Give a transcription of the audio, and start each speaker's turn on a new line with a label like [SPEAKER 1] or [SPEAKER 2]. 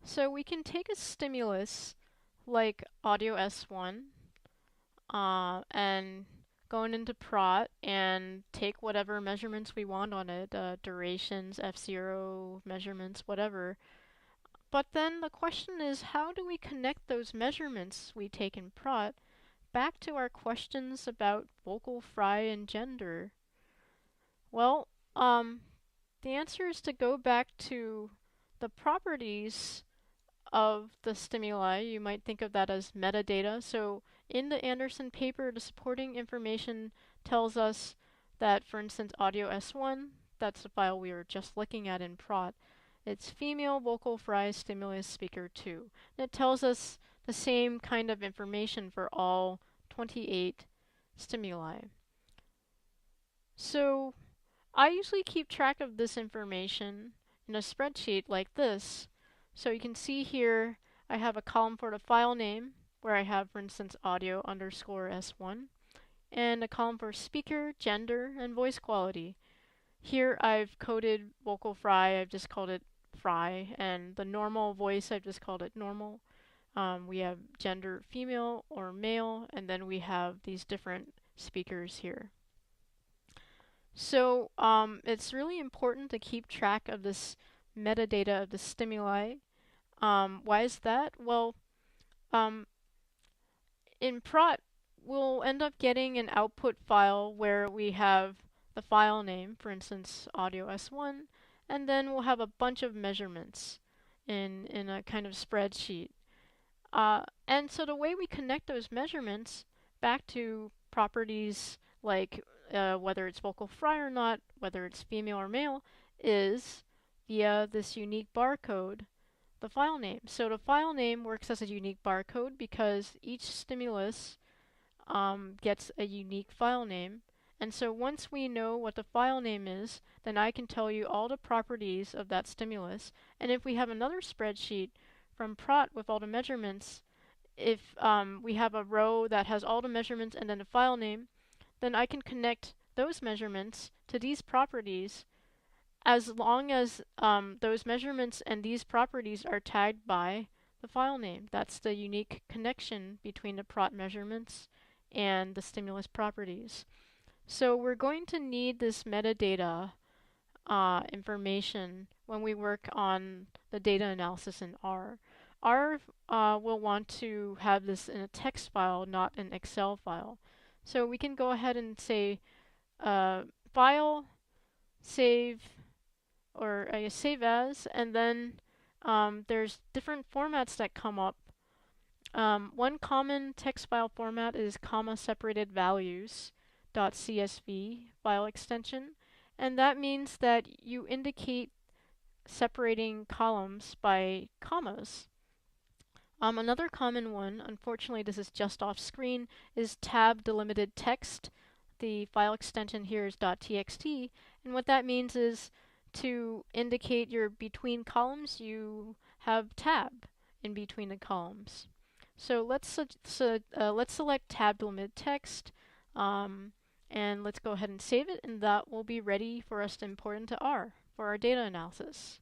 [SPEAKER 1] So we can take a stimulus like audio S1 and going into prot and take whatever measurements we want on it, durations, F0 measurements, whatever. But then the question is, how do we connect those measurements we take in prot back to our questions about vocal fry and gender? Well, the answer is to go back to the properties of the stimuli. You might think of that as metadata. So in the Anderson paper, the supporting information tells us that, for instance, audio S1, that's the file we were just looking at in prot. It's female vocal fry stimulus speaker 2. And it tells us the same kind of information for all 28 stimuli. So I usually keep track of this information in a spreadsheet like this. So you can see here I have a column for the file name where I have, for instance, audio underscore S1, and a column for speaker, gender, and voice quality. Here I've coded vocal fry, I've just called it fry, and the normal voice, I've just called it normal. We have gender female or male, and then we have these different speakers here. So it's really important to keep track of this metadata of the stimuli. Why is that? Well, um, in prot, we'll end up getting an output file where we have the file name, for instance, audio S1, and then we'll have a bunch of measurements in a kind of spreadsheet. And so the way we connect those measurements back to properties like whether it's vocal fry or not, whether it's female or male, is via this unique barcode, the file name. So the file name works as a unique barcode because each stimulus gets a unique file name. And so once we know what the file name is, then I can tell you all the properties of that stimulus. And if we have another spreadsheet from prot with all the measurements, if we have a row that has all the measurements and then a file name, then I can connect those measurements to these properties as long as those measurements and these properties are tagged by the file name. That's the unique connection between the prot measurements and the stimulus properties. So we're going to need this metadata information when we work on the data analysis in R. R will want to have this in a text file, not an Excel file. So we can go ahead and say file, save, or save as, and then there's different formats that come up. One common text file format is comma separated values .csv file extension, and that means that you indicate separating columns by commas. Another common one, unfortunately this is just off screen, is tab delimited text. The file extension here is .txt, and what that means is to indicate your between columns, you have tab in between the columns. So let's select tab delimited text, and let's go ahead and save it, and that will be ready for us to import into R for our data analysis.